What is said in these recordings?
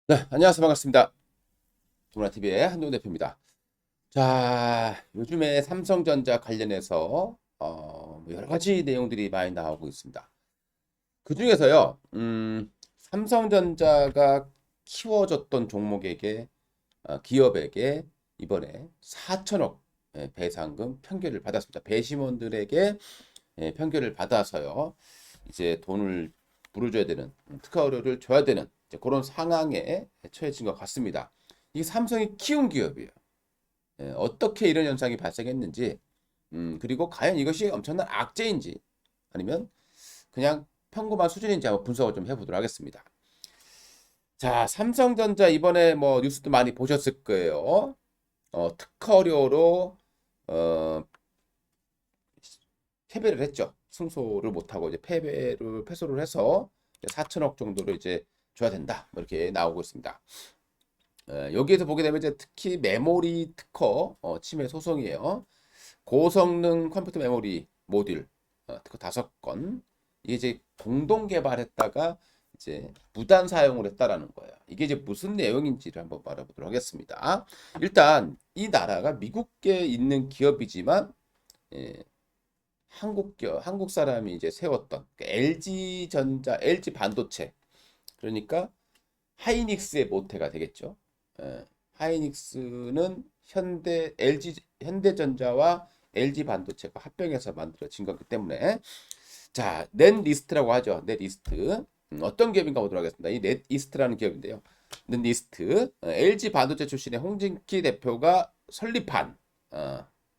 네, 안녕하세요. 반갑습니다. 도문화TV의 한동 대표입니다. 자, 요즘에 삼성전자 관련해서 뭐 여러 가지 내용들이 많이 나오고 있습니다. 그 중에서요, 삼성전자가 키워줬던 종목에게, 기업에게 이번에 4천억 배상금 편결을 받았습니다. 배심원들에게 편결을 받아서요, 이제 돈을 물어줘야 되는, 특허료를 줘야 되는 이제 그런 상황에 처해진 것 같습니다. 이 삼성이 키운 기업이에요. 어떻게 이런 현상이 발생했는지, 그리고 과연 이것이 엄청난 악재인지, 아니면 그냥 평범한 수준인지 한번 분석을 좀 해보도록 하겠습니다. 자, 삼성전자 이번에 뭐 뉴스도 많이 보셨을 거예요. 특허료로 어, 패배를 했죠. 승소를 못하고 이제 패소를 해서 4천억 정도를 이제 줘야 된다. 뭐 이렇게 나오고 있습니다. 여기에서 보게 되면 이제 특히 메모리 특허 침해 소송이에요. 고성능 컴퓨터 메모리 모듈 특허 5건. 이게 이제 공동 개발했다가 이제 무단 사용을 했다라는 거예요. 이게 이제 무슨 내용인지를 한번 알아보도록 하겠습니다. 일단 이 나라가 미국에 있는 기업이지만 예, 한국 사람이 이제 세웠던 LG 전자, LG 반도체, 그러니까 하이닉스의 모태가 되겠죠. 하이닉스는 현대전자와 LG 반도체가 합병해서 만들어진 거기 때문에, 자, 넷리스트라고 하죠. 넷리스트. 어떤 기업인가 보도록 하겠습니다. 이 넷리스트라는 기업인데요. 넷리스트, LG 반도체 출신의 홍진키 대표가 설립한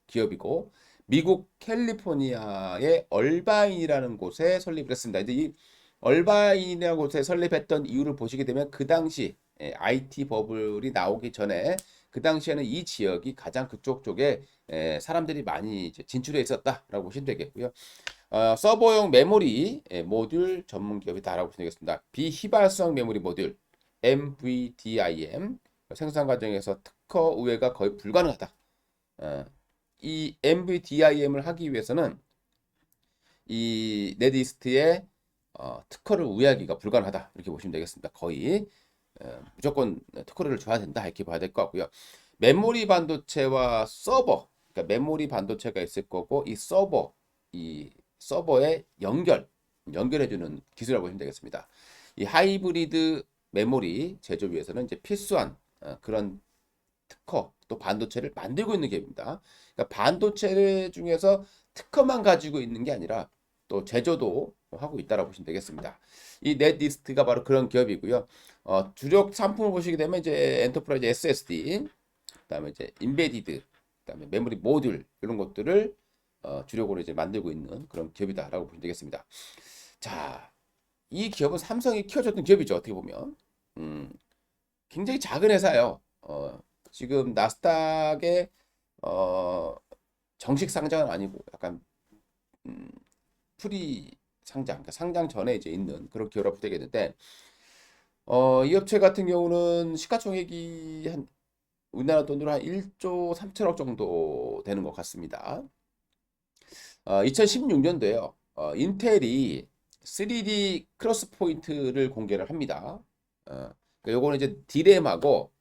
기업이고, 미국 캘리포니아의 얼바인이라는 곳에 설립을 했습니다. 근데 이 얼바인이라는 곳에 설립했던 이유를 보시게 되면 그 당시 IT 버블이 나오기 전에 그 당시에는 이 지역이 가장 그쪽 쪽에 사람들이 많이 이제 진출해 있었다라고 보시면 되겠고요. 서버용 메모리 모듈 전문 기업이다라고 보시면 되겠습니다. 비휘발성 메모리 모듈 MVDIM 생산 과정에서 특허 우회가 거의 불가능하다. 이 MVDIM을 하기 위해서는 이 넷리스트의 특허를 우회하기가 불가능하다 이렇게 보시면 되겠습니다. 거의 무조건 특허를 줘야 된다 이렇게 봐야 될 것 같고요. 메모리 반도체와 서버, 그러니까 메모리 반도체가 있을 거고 이 서버의 연결해주는 기술이라고 보시면 되겠습니다. 이 하이브리드 메모리 제조 위해서는 이제 필수한 그런 특허 또 반도체를 만들고 있는 기업입니다. 그러니까 반도체 중에서 특허만 가지고 있는 게 아니라 또 제조도 하고 있다라고 보시면 되겠습니다. 이 넷리스트가 바로 그런 기업이고요. 주력 상품을 보시게 되면 이제 엔터프라이즈 SSD, 그다음에 이제 인베디드, 그다음에 메모리 모듈 이런 것들을 주력으로 이제 만들고 있는 그런 기업이다라고 보시면 되겠습니다. 자, 이 기업은 삼성이 키워줬던 기업이죠. 어떻게 보면 굉장히 작은 회사예요. 지금 나스닥에 어, 정식 상장은 아니고 약간 음, 프리 상장, 그러니까 상장 전에 이제 있는 그런 기업이라고 되겠는데, 이 업체 같은 경우는 시가총액이 한 우리나라 돈으로 한 1조 3천억 정도 되는 것 같습니다. 2016년도에요. 인텔이 3D 크로스 포인트를 공개를 합니다. 그러니까 요거는 이제 디램하고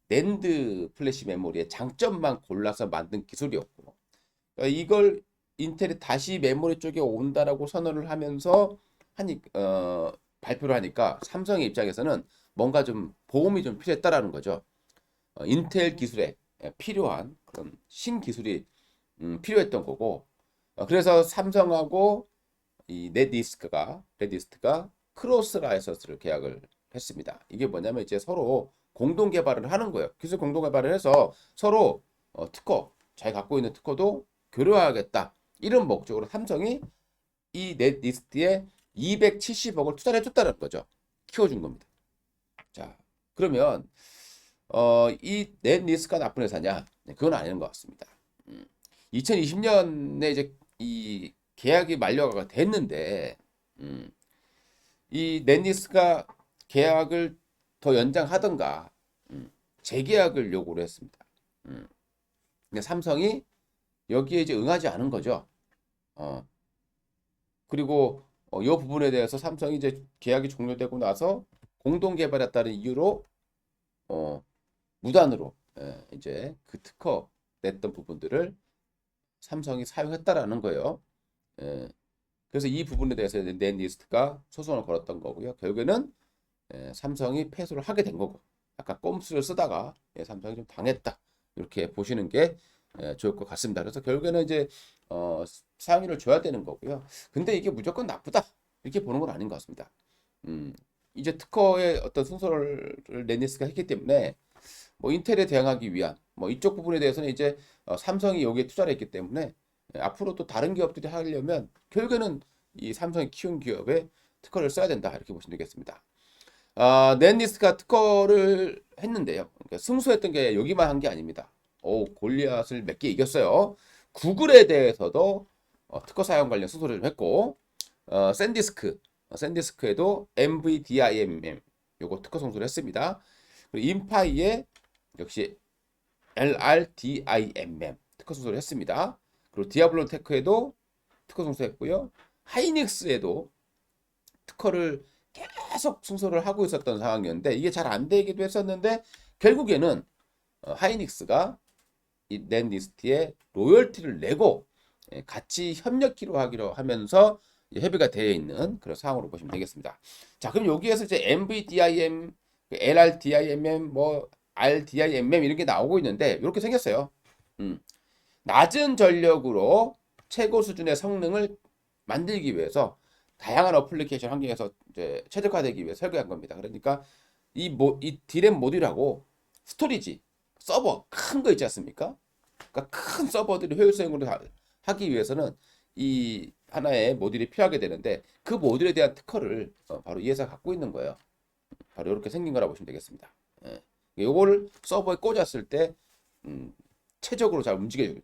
낸드 플래시 메모리의 장점만 골라서 만든 기술이었고, 이걸 인텔이 다시 메모리 쪽에 온다라고 선언을 하면서 발표를 하니까 삼성의 입장에서는 뭔가 좀 보험이 좀 필요했다라는 거죠. 인텔 기술에 필요한 그런 신기술이 필요했던 거고, 그래서 삼성하고 이 레디스트가 크로스 라이선스를 계약을 했습니다. 이게 뭐냐면 이제 서로 공동 개발을 하는 거예요. 기술 공동 개발을 해서 서로 특허, 자기 갖고 있는 특허도 교류하겠다. 이런 목적으로 삼성이 이 넷리스트에 270억을 투자를 해줬다는 거죠. 키워준 겁니다. 자, 그러면 이 넷리스트가 나쁜 회사냐? 네, 그건 아닌 것 같습니다. 2020년에 이제 이 계약이 만료가 됐는데, 음, 이 넷리스트가 계약을 더 연장하던가 재계약을 요구를 했습니다. 음, 근데 삼성이 여기에 이제 응하지 않은 거죠. 어, 그리고 이 부분에 대해서 삼성이 이제 계약이 종료되고 나서 공동 개발했다는 이유로 무단으로 이제 그 특허 냈던 부분들을 삼성이 사용했다라는 거예요. 그래서 이 부분에 대해서 넷리스트가 소송을 걸었던 거고요. 결국에는 삼성이 패소를 하게 된 거고, 아까 꼼수를 쓰다가 삼성이 좀 당했다, 이렇게 보시는 게 좋을 것 같습니다. 그래서 결국에는 이제 상위를 줘야 되는 거고요. 근데 이게 무조건 나쁘다, 이렇게 보는 건 아닌 것 같습니다. 이제 특허의 어떤 순서를 넷리스트가 했기 때문에 뭐 인텔에 대항하기 위한 뭐 이쪽 부분에 대해서는 이제 삼성이 여기에 투자를 했기 때문에 앞으로 또 다른 기업들이 하려면 결국에는 이 삼성이 키운 기업에 특허를 써야 된다, 이렇게 보시면 되겠습니다. 넷리스트가 특허를 했는데요. 그러니까 승소했던 게 여기만 한 게 아닙니다. 골리앗을 몇 개 이겼어요. 구글에 대해서도 특허 사용 관련 승소를 좀 했고, 샌디스크에도 MVDIMM 요거 특허 승소를 했습니다. 그리고 인파이에 역시 LRDIMM 특허 승소를 했습니다. 그리고 디아블로 테크에도 특허 승소했고요. 하이닉스에도 특허를 계속 승소를 하고 있었던 상황이었는데 이게 잘 안 되기도 했었는데 결국에는 하이닉스가 이 넷리스트에 로열티를 내고 같이 협력키로 하기로 하면서 협의가 되어 있는 그런 상황으로 보시면 되겠습니다. 자, 그럼 여기에서 이제 MVDIM, LRDIMM, 뭐 RDIMM 이런 게 나오고 있는데 이렇게 생겼어요. 낮은 전력으로 최고 수준의 성능을 만들기 위해서 다양한 어플리케이션 환경에서 이제 최적화되기 위해 설계한 겁니다. 그러니까 이 디램 모듈하고 스토리지, 서버 큰 거 있지 않습니까? 그러니까 큰 서버들이 효율성으로 하기 위해서는 이 하나의 모듈이 필요하게 되는데 그 모듈에 대한 특허를 바로 이 회사가 갖고 있는 거예요. 바로 이렇게 생긴 거라 보시면 되겠습니다. 요거를 서버에 꽂았을 때 최적으로 잘 움직여요.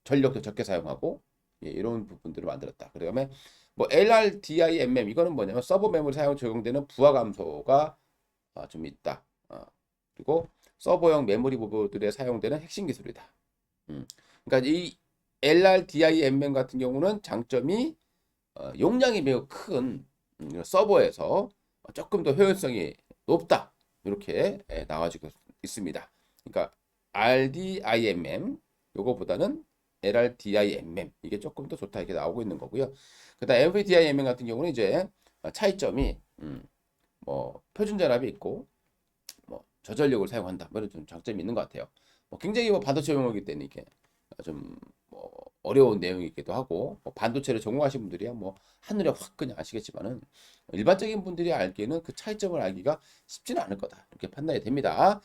전력도 적게 사용하고 이런 부분들을 만들었다. 그다음에 뭐 LRDIMM 이거는 뭐냐면 서버 메모리 사용 적용되는 부하 감소가 좀 있다. 그리고 서버용 메모리 부분들에 사용되는 핵심 기술이다. 그러니까 이 LRDIMM 같은 경우는 장점이 용량이 매우 큰 서버에서 조금 더 효율성이 높다, 이렇게 나와지고 있습니다. 그러니까 RDIMM 요거보다는 LRDIMM 이게 조금 더 좋다, 이렇게 나오고 있는 거고요. 그다음 MVDIMM 같은 경우는 이제 차이점이 뭐 표준 전압이 있고 뭐 저전력을 사용한다, 뭐 이런 좀 장점이 있는 것 같아요. 뭐 굉장히 뭐 반도체 용어이기 때문에 이게 좀뭐 어려운 내용이기도 하고, 뭐 반도체를 전공하신 분들이야 뭐 한눈에 확 그냥 아시겠지만은 일반적인 분들이 알기에는 그 차이점을 알기가 쉽지는 않을 거다, 이렇게 판단이 됩니다.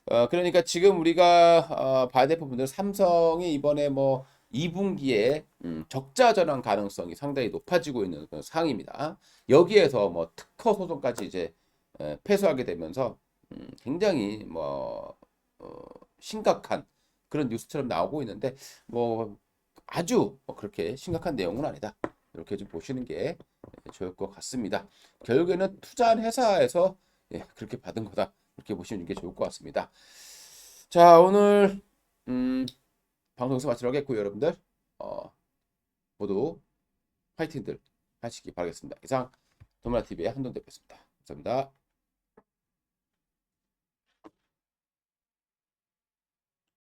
그러니까 지금 우리가 봐야 될 부분들, 삼성이 이번에 뭐 2분기에 적자 전환 가능성이 상당히 높아지고 있는 그런 상황입니다. 여기에서 뭐 특허 소송까지 이제 패소하게 되면서 굉장히 뭐 심각한 그런 뉴스처럼 나오고 있는데 뭐 아주 뭐 그렇게 심각한 내용은 아니다, 이렇게 좀 보시는 게 좋을 것 같습니다. 결국에는 투자한 회사에서 그렇게 받은 거다, 이렇게 보시는 게 좋을 것 같습니다. 자, 오늘 방송 여기서 마치도록 하겠고요. 여러분들 모두 파이팅들 하시기 바라겠습니다. 이상 도문화TV의 한돈 대표였습니다. 감사합니다.